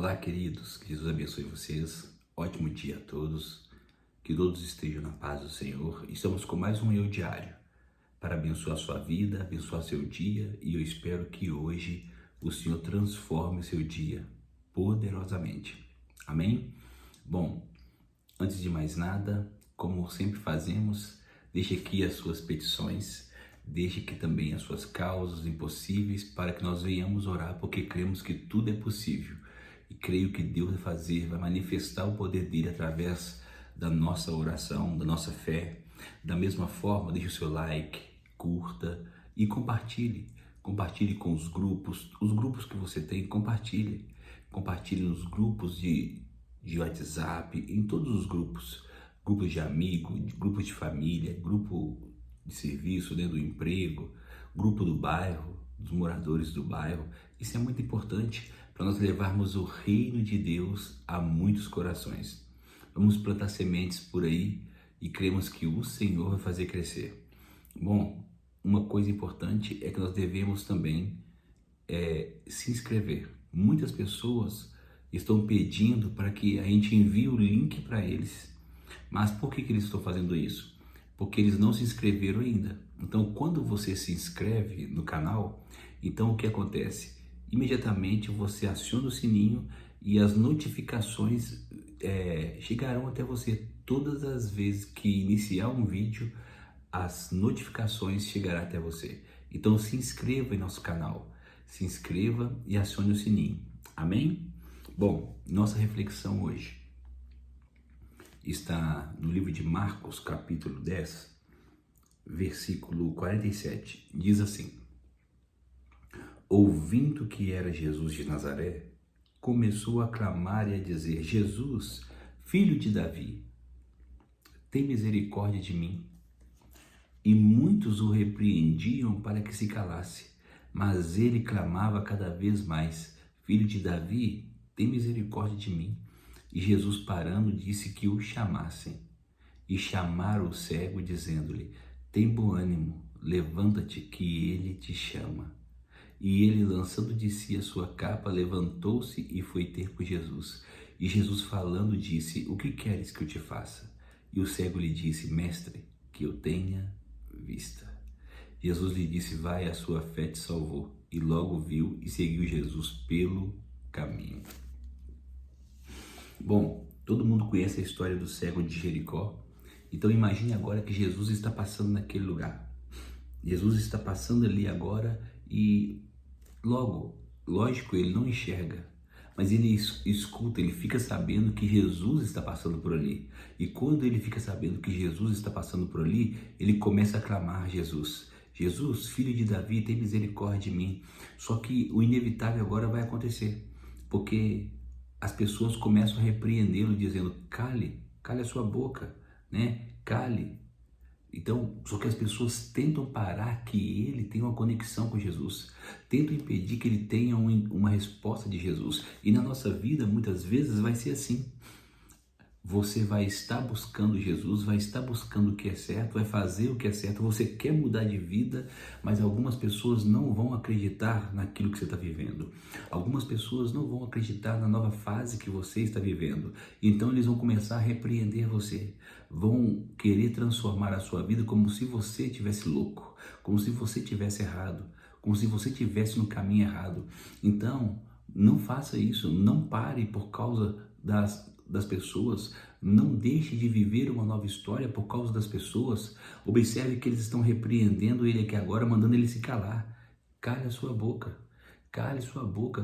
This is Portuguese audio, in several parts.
Olá, queridos, que Jesus abençoe vocês. Ótimo dia a todos. Que todos estejam na paz do Senhor. Estamos com mais um Eu Diário para abençoar a sua vida, abençoar seu dia, e eu espero que hoje o Senhor transforme seu dia poderosamente. Amém? Bom, antes de mais nada, como sempre fazemos, deixe aqui as suas petições, deixe aqui também as suas causas impossíveis para que nós venhamos orar, porque cremos que tudo é possível. E creio que Deus vai manifestar o poder dele através da nossa oração, da nossa fé. Da mesma forma, deixe o seu like, curta e compartilhe. Compartilhe com os grupos que você tem, compartilhe. Compartilhe nos grupos de WhatsApp, em todos os grupos. Grupos de amigos, grupos de família, grupo de serviço, dentro do emprego, grupo do bairro, dos moradores do bairro. Isso é muito importante para nós levarmos o reino de Deus a muitos corações. Vamos plantar sementes por aí e cremos que o Senhor vai fazer crescer. Bom, uma coisa importante é que nós devemos também se inscrever. Muitas pessoas estão pedindo para que a gente envie o link para eles. Mas por que eles estão fazendo isso? Porque eles não se inscreveram ainda. Então, quando você se inscreve no canal, então o que acontece? Imediatamente você aciona o sininho e as notificações chegarão até você. Todas as vezes que iniciar um vídeo, as notificações chegarão até você. Então se inscreva em nosso canal, se inscreva e acione o sininho. Amém? Bom, nossa reflexão hoje está no livro de Marcos, capítulo 10, versículo 47. Diz assim: ouvindo que era Jesus de Nazaré, começou a clamar e a dizer: Jesus, filho de Davi, tem misericórdia de mim. E muitos o repreendiam para que se calasse, mas ele clamava cada vez mais: Filho de Davi, tem misericórdia de mim. E Jesus, parando, disse que o chamassem. E chamaram o cego, dizendo-lhe: tem bom ânimo, levanta-te, que ele te chama. E ele, lançando de si a sua capa, levantou-se e foi ter com Jesus. E Jesus, falando, disse: o que queres que eu te faça? E o cego lhe disse: mestre, que eu tenha vista. Jesus lhe disse: vai, a sua fé te salvou. E logo viu e seguiu Jesus pelo caminho. Bom, todo mundo conhece a história do cego de Jericó. Então imagine agora que Jesus está passando naquele lugar. Jesus está passando ali agora e logo, lógico, ele não enxerga, mas ele escuta, ele fica sabendo que Jesus está passando por ali. E quando ele fica sabendo que Jesus está passando por ali, ele começa a clamar: Jesus, Jesus, filho de Davi, tem misericórdia de mim. Só que o inevitável agora vai acontecer, porque as pessoas começam a repreendê-lo, dizendo: cale a sua boca, né? Cale. Então, só que as pessoas tentam parar que ele tenha uma conexão com Jesus, tentam impedir que ele tenha uma resposta de Jesus. E na nossa vida, muitas vezes, vai ser assim. Você vai estar buscando Jesus, vai estar buscando o que é certo, vai fazer o que é certo, você quer mudar de vida, mas algumas pessoas não vão acreditar naquilo que você está vivendo. Algumas pessoas não vão acreditar na nova fase que você está vivendo. Então eles vão começar a repreender você, vão querer transformar a sua vida como se você estivesse louco, como se você estivesse errado, como se você estivesse no caminho errado. Então, não faça isso, não pare por causa das pessoas, não deixe de viver uma nova história por causa das pessoas. Observe que eles estão repreendendo ele aqui agora, mandando ele se calar. Cale a sua boca,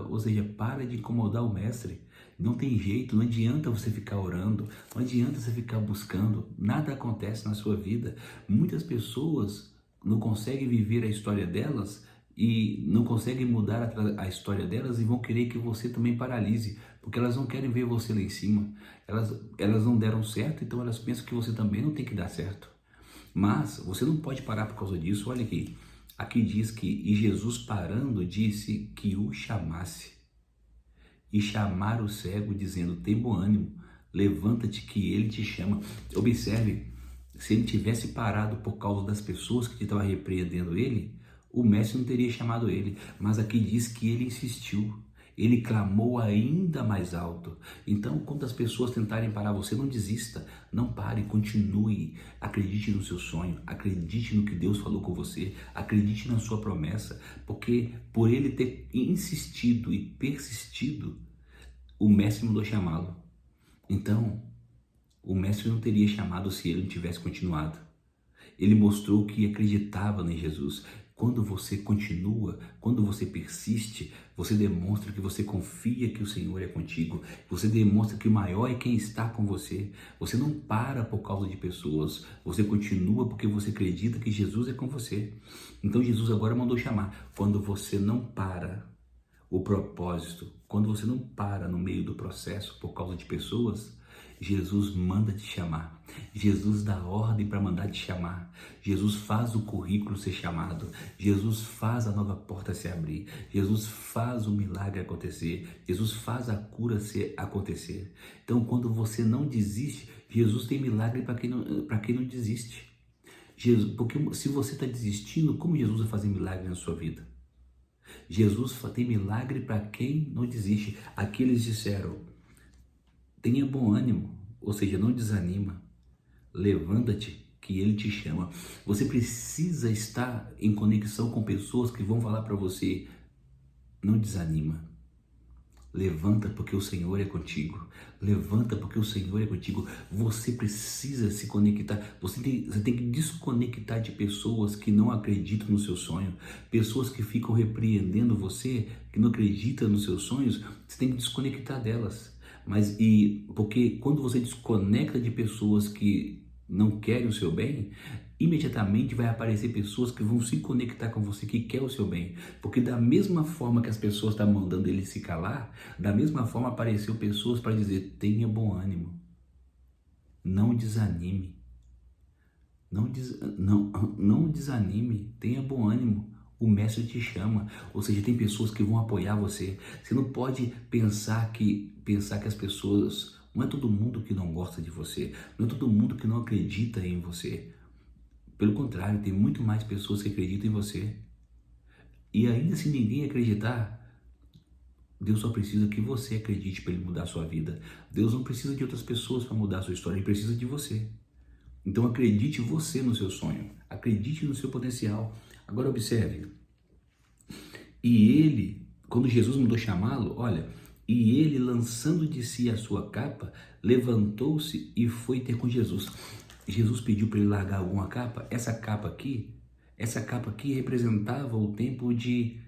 ou seja, para de incomodar o mestre. Não tem jeito, não adianta você ficar orando, não adianta você ficar buscando, nada acontece na sua vida. Muitas pessoas não conseguem viver a história delas e não conseguem mudar a história delas e vão querer que você também paralise, porque elas não querem ver você lá em cima. Elas não deram certo, então elas pensam que você também não tem que dar certo. Mas você não pode parar por causa disso. Olha aqui diz que, e Jesus, parando, disse que o chamasse. E chamaram o cego, dizendo: tem bom ânimo, levanta-te, que ele te chama. Observe, se ele tivesse parado por causa das pessoas que estavam repreendendo ele, o mestre não teria chamado ele. Mas aqui diz que ele insistiu. Ele clamou ainda mais alto. Então, quando as pessoas tentarem parar você, não desista, não pare, continue. Acredite no seu sonho, acredite no que Deus falou com você, acredite na sua promessa, porque por ele ter insistido e persistido, o mestre mandou chamá-lo. Então, o mestre não teria chamado se ele não tivesse continuado. Ele mostrou que acreditava em Jesus. Quando você continua, quando você persiste, você demonstra que você confia que o Senhor é contigo. Você demonstra que o maior é quem está com você. Você não para por causa de pessoas. Você continua porque você acredita que Jesus é com você. Então Jesus agora mandou chamar. Quando você não para o propósito, quando você não para no meio do processo por causa de pessoas, Jesus manda te chamar. Jesus dá ordem para mandar te chamar. Jesus faz o currículo ser chamado. Jesus faz a nova porta se abrir. Jesus faz o milagre acontecer. Jesus faz a cura acontecer. Então, quando você não desiste, Jesus tem milagre para quem não desiste. Porque se você está desistindo, como Jesus vai fazer milagre na sua vida? Jesus tem milagre para quem não desiste. Aqui eles disseram: tenha bom ânimo, ou seja, não desanima. Levanta-te, que ele te chama. Você precisa estar em conexão com pessoas que vão falar para você: não desanima. Levanta porque o Senhor é contigo. Levanta porque o Senhor é contigo. Você precisa se conectar. Você tem que desconectar de pessoas que não acreditam no seu sonho. Pessoas que ficam repreendendo você, que não acreditam nos seus sonhos. Você tem que desconectar delas. Porque quando você desconecta de pessoas que não querem o seu bem, imediatamente vai aparecer pessoas que vão se conectar com você, que quer o seu bem. Porque da mesma forma que as pessoas estão mandando ele se calar, da mesma forma apareceu pessoas para dizer: tenha bom ânimo, não desanime, não desanime, tenha bom ânimo. O mestre te chama. Ou seja, tem pessoas que vão apoiar você. Você não pode pensar que as pessoas... Não é todo mundo que não gosta de você. Não é todo mundo que não acredita em você. Pelo contrário, tem muito mais pessoas que acreditam em você. E ainda se ninguém acreditar, Deus só precisa que você acredite para ele mudar a sua vida. Deus não precisa de outras pessoas para mudar a sua história. Ele precisa de você. Então acredite você no seu sonho. Acredite no seu potencial. Agora observe. E ele, quando Jesus mandou chamá-lo, olha... E ele, lançando de si a sua capa, levantou-se e foi ter com Jesus. Jesus pediu para ele largar alguma capa. Essa capa aqui representava o tempo de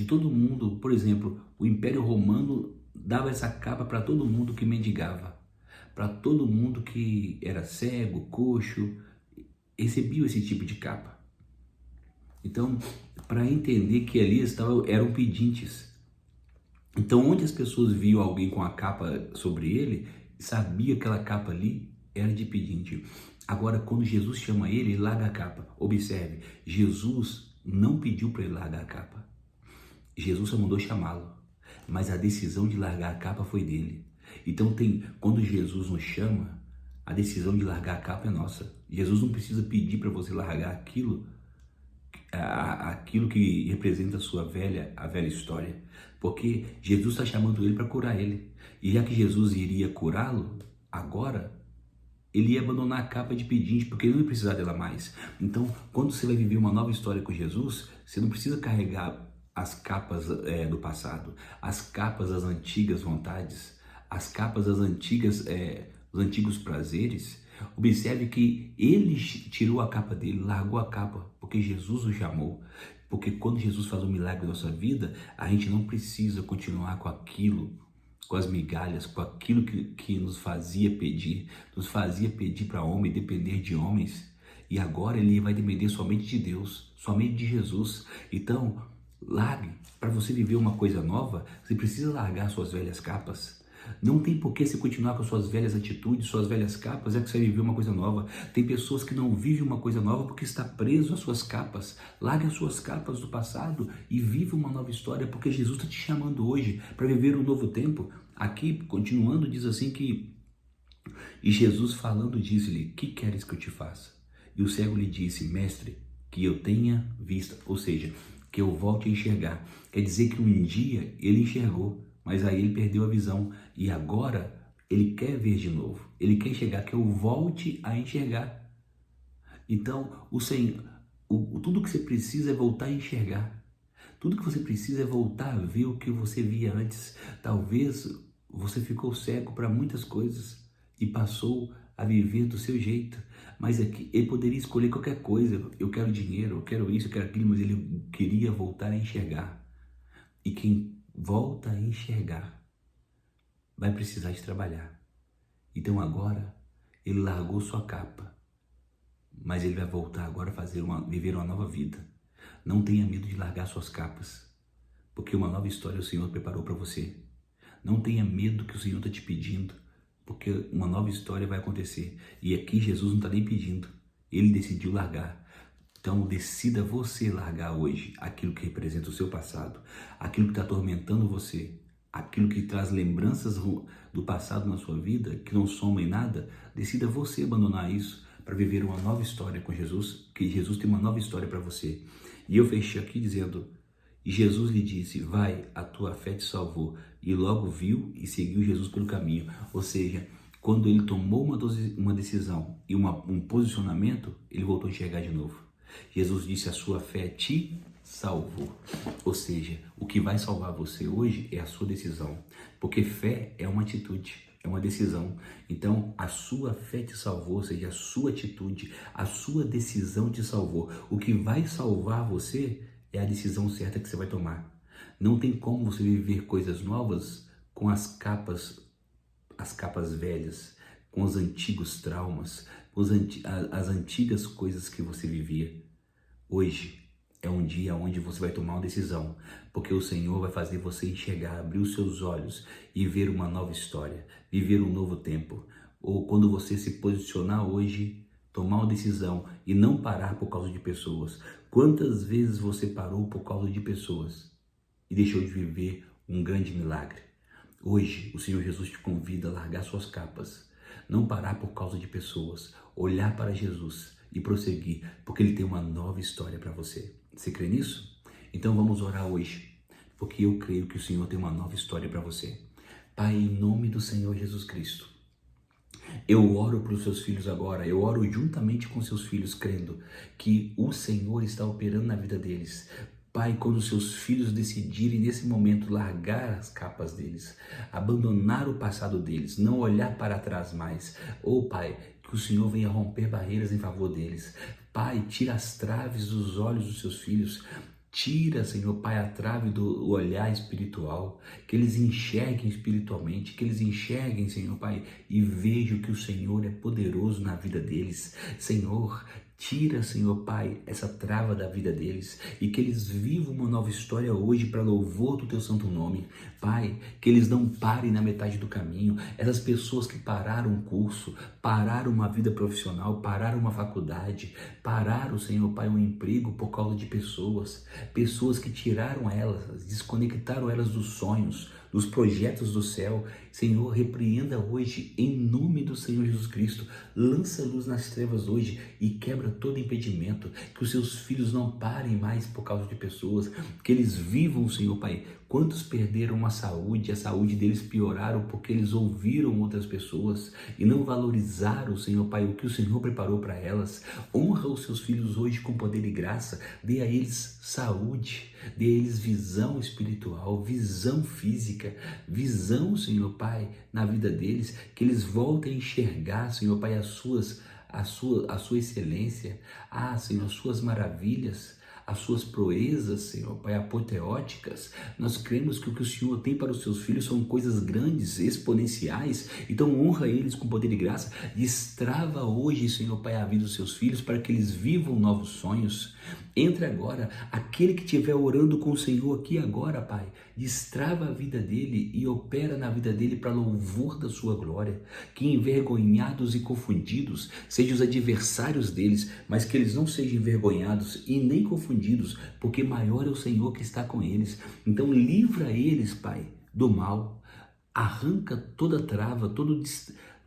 todo mundo. Por exemplo, o Império Romano dava essa capa para todo mundo que mendigava, para todo mundo que era cego, coxo, recebia esse tipo de capa. Então, para entender que ali eram pedintes. Então, onde as pessoas viam alguém com a capa sobre ele, sabia que aquela capa ali era de pedinte. Agora, quando Jesus chama ele larga a capa. Observe, Jesus não pediu para ele largar a capa. Jesus só mandou chamá-lo. Mas a decisão de largar a capa foi dele. Então, quando Jesus nos chama, a decisão de largar a capa é nossa. Jesus não precisa pedir para você largar aquilo que representa a velha história, porque Jesus está chamando ele para curar ele, e já que Jesus iria curá-lo, agora ele ia abandonar a capa de pedinte, porque ele não ia precisar dela mais. Então, quando você vai viver uma nova história com Jesus, você não precisa carregar as capas do passado, as capas das antigas vontades, as capas das antigas, dos antigos prazeres. Observe que ele tirou a capa dele, largou a capa, porque Jesus o chamou. Porque quando Jesus faz um milagre na nossa vida, a gente não precisa continuar com aquilo, com as migalhas, com aquilo que nos fazia pedir para homem, depender de homens. E agora ele vai depender somente de Deus, somente de Jesus. Então, largue. Para você viver uma coisa nova, você precisa largar suas velhas capas. Não tem por que você continuar com suas velhas atitudes, suas velhas capas, é que você vai viver uma coisa nova. Tem pessoas que não vivem uma coisa nova porque está preso às suas capas. Largue as suas capas do passado e viva uma nova história, porque Jesus está te chamando hoje para viver um novo tempo. Aqui, continuando, diz assim que... E Jesus falando disse-lhe: que queres que eu te faça? E o cego lhe disse: mestre, que eu tenha vista. Ou seja, que eu volte a enxergar. Quer dizer que um dia ele enxergou, mas aí ele perdeu a visão e agora ele quer ver de novo. Ele quer enxergar, que eu volte a enxergar. Então, o Senhor, tudo que você precisa é voltar a enxergar. Tudo que você precisa é voltar a ver o que você via antes. Talvez você ficou cego para muitas coisas e passou a viver do seu jeito. Mas aqui, ele poderia escolher qualquer coisa. Eu quero dinheiro, eu quero isso, eu quero aquilo, mas ele queria voltar a enxergar. E quem volta a enxergar vai precisar de trabalhar. Então agora, ele largou sua capa, mas ele vai voltar agora a viver uma nova vida. Não tenha medo de largar suas capas, porque uma nova história o Senhor preparou para você. Não tenha medo que o Senhor está te pedindo, porque uma nova história vai acontecer. E aqui Jesus não está nem pedindo, ele decidiu largar. Então decida você largar hoje aquilo que representa o seu passado, aquilo que está atormentando você, aquilo que traz lembranças do passado na sua vida, que não soma em nada. Decida você abandonar isso para viver uma nova história com Jesus, que Jesus tem uma nova história para você. E eu fechei aqui dizendo, e Jesus lhe disse, vai, a tua fé te salvou. E logo viu e seguiu Jesus pelo caminho. Ou seja, quando ele tomou uma decisão e um posicionamento, ele voltou a enxergar de novo. Jesus disse, a sua fé te salvou. Ou seja, o que vai salvar você hoje é a sua decisão. Porque fé é uma atitude, é uma decisão. Então, a sua fé te salvou, ou seja, a sua atitude, a sua decisão te salvou. O que vai salvar você é a decisão certa que você vai tomar. Não tem como você viver coisas novas com as capas velhas, com os antigos traumas, com as antigas coisas que você vivia. Hoje é um dia onde você vai tomar uma decisão, porque o Senhor vai fazer você enxergar, abrir os seus olhos e ver uma nova história, viver um novo tempo. Ou quando você se posicionar hoje, tomar uma decisão e não parar por causa de pessoas. Quantas vezes você parou por causa de pessoas e deixou de viver um grande milagre? Hoje, o Senhor Jesus te convida a largar suas capas, não parar por causa de pessoas, olhar para Jesus e prosseguir, porque Ele tem uma nova história para você. Você crê nisso? Então vamos orar hoje, porque eu creio que o Senhor tem uma nova história para você. Pai, em nome do Senhor Jesus Cristo, eu oro para os seus filhos agora, eu oro juntamente com seus filhos, crendo que o Senhor está operando na vida deles. Pai, quando seus filhos decidirem nesse momento largar as capas deles, abandonar o passado deles, não olhar para trás mais, Pai, que o Senhor venha romper barreiras em favor deles. Pai, tira as traves dos olhos dos seus filhos. Tira, Senhor Pai, a trave do olhar espiritual, que eles enxerguem espiritualmente, que eles enxerguem, Senhor Pai, e vejam que o Senhor é poderoso na vida deles. Senhor, tira, Senhor Pai, essa trava da vida deles e que eles vivam uma nova história hoje para louvor do Teu santo nome. Pai, que eles não parem na metade do caminho. Essas pessoas que pararam um curso, pararam uma vida profissional, pararam uma faculdade, pararam, Senhor Pai, um emprego por causa de pessoas que tiraram elas, desconectaram elas dos sonhos, dos projetos do céu. Senhor, repreenda hoje em nome do Senhor Jesus Cristo. Lança luz nas trevas hoje e quebra todo impedimento. Que os seus filhos não parem mais por causa de pessoas, que eles vivam, Senhor Pai. Quantos perderam a saúde deles pioraram porque eles ouviram outras pessoas e não valorizaram, Senhor Pai, o que o Senhor preparou para elas. Honra os seus filhos hoje com poder e graça, dê a eles saúde, dê a eles visão espiritual, visão física, visão, Senhor Pai, na vida deles, que eles voltem a enxergar, Senhor Pai, a sua excelência, Senhor, as suas maravilhas, as suas proezas, Senhor Pai, apoteóticas. Nós cremos que o que o Senhor tem para os seus filhos são coisas grandes, exponenciais. Então honra eles com poder e graça. Destrava hoje, Senhor Pai, a vida dos seus filhos para que eles vivam novos sonhos. Entre agora, aquele que estiver orando com o Senhor aqui agora, Pai, destrava a vida dele e opera na vida dele para louvor da sua glória. Que envergonhados e confundidos sejam os adversários deles, mas que eles não sejam envergonhados e nem confundidos, porque maior é o Senhor que está com eles. Então livra eles, Pai, do mal. Arranca toda trava,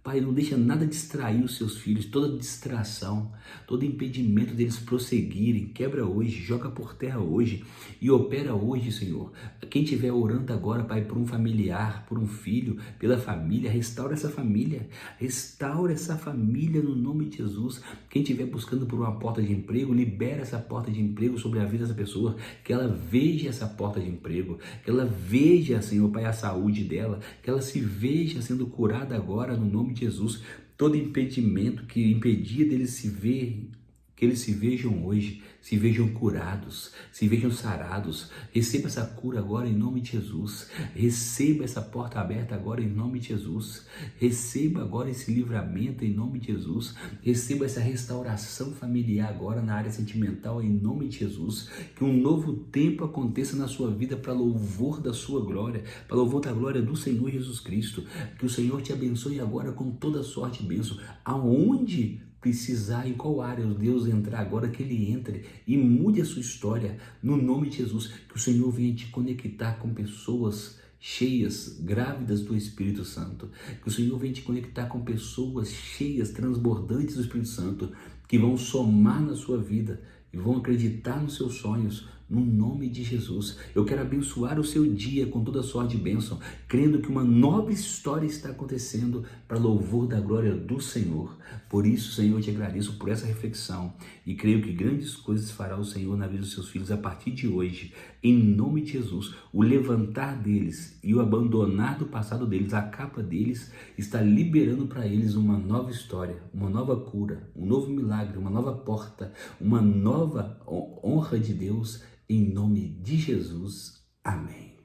Pai, não deixa nada distrair os seus filhos, toda distração, todo impedimento deles prosseguirem, quebra hoje, joga por terra hoje e opera hoje, Senhor. Quem estiver orando agora, Pai, por um familiar, por um filho, pela família, restaura essa família no nome de Jesus. Quem estiver buscando por uma porta de emprego, libera essa porta de emprego sobre a vida dessa pessoa, que ela veja essa porta de emprego, que ela veja, Senhor Pai, a saúde dela, que ela se veja sendo curada agora no nome de Jesus. Todo impedimento que impedia deles se ver, que eles se vejam hoje, se vejam curados, se vejam sarados. Receba essa cura agora em nome de Jesus. Receba essa porta aberta agora em nome de Jesus. Receba agora esse livramento em nome de Jesus. Receba essa restauração familiar agora na área sentimental em nome de Jesus. Que um novo tempo aconteça na sua vida para louvor da sua glória, para louvor da glória do Senhor Jesus Cristo. Que o Senhor te abençoe agora com toda sorte e bênção. Aonde precisar, em qual área o Deus entrar agora, que Ele entre e mude a sua história no nome de Jesus. Que o Senhor venha te conectar com pessoas cheias, grávidas do Espírito Santo. Que o Senhor venha te conectar com pessoas cheias, transbordantes do Espírito Santo, que vão somar na sua vida e vão acreditar nos seus sonhos, no nome de Jesus. Eu quero abençoar o seu dia com toda sorte de bênção, crendo que uma nova história está acontecendo para louvor da glória do Senhor. Por isso, Senhor, eu te agradeço por essa reflexão e creio que grandes coisas fará o Senhor na vida dos seus filhos a partir de hoje. Em nome de Jesus, o levantar deles e o abandonar do passado deles, a capa deles, está liberando para eles uma nova história, uma nova cura, um novo milagre, uma nova porta, uma nova honra de Deus. Em nome de Jesus, amém.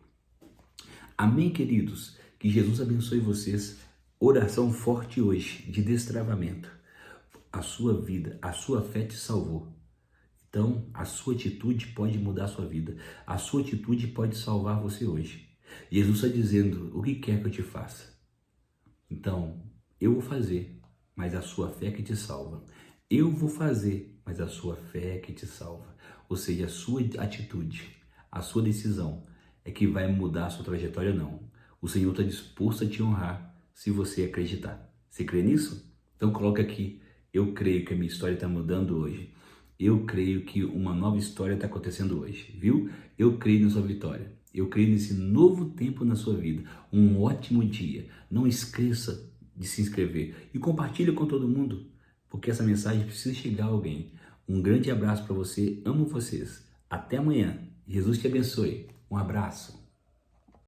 Amém, queridos. Que Jesus abençoe vocês. Oração forte hoje, de destravamento. A sua vida, a sua fé te salvou. Então, a sua atitude pode mudar a sua vida. A sua atitude pode salvar você hoje. Jesus está dizendo, o que quer que eu te faça? Então, eu vou fazer, mas a sua fé é que te salva. Eu vou fazer, mas a sua fé é que te salva. Ou seja, a sua atitude, a sua decisão é que vai mudar a sua trajetória ou não. O Senhor está disposto a te honrar se você acreditar. Você crê nisso? Então coloca aqui, eu creio que a minha história está mudando hoje. Eu creio que uma nova história está acontecendo hoje, viu? Eu creio na sua vitória. Eu creio nesse novo tempo na sua vida. Um ótimo dia. Não esqueça de se inscrever e compartilhe com todo mundo, porque essa mensagem precisa chegar a alguém. Um grande abraço para você, amo vocês. Até amanhã. Jesus te abençoe. Um abraço.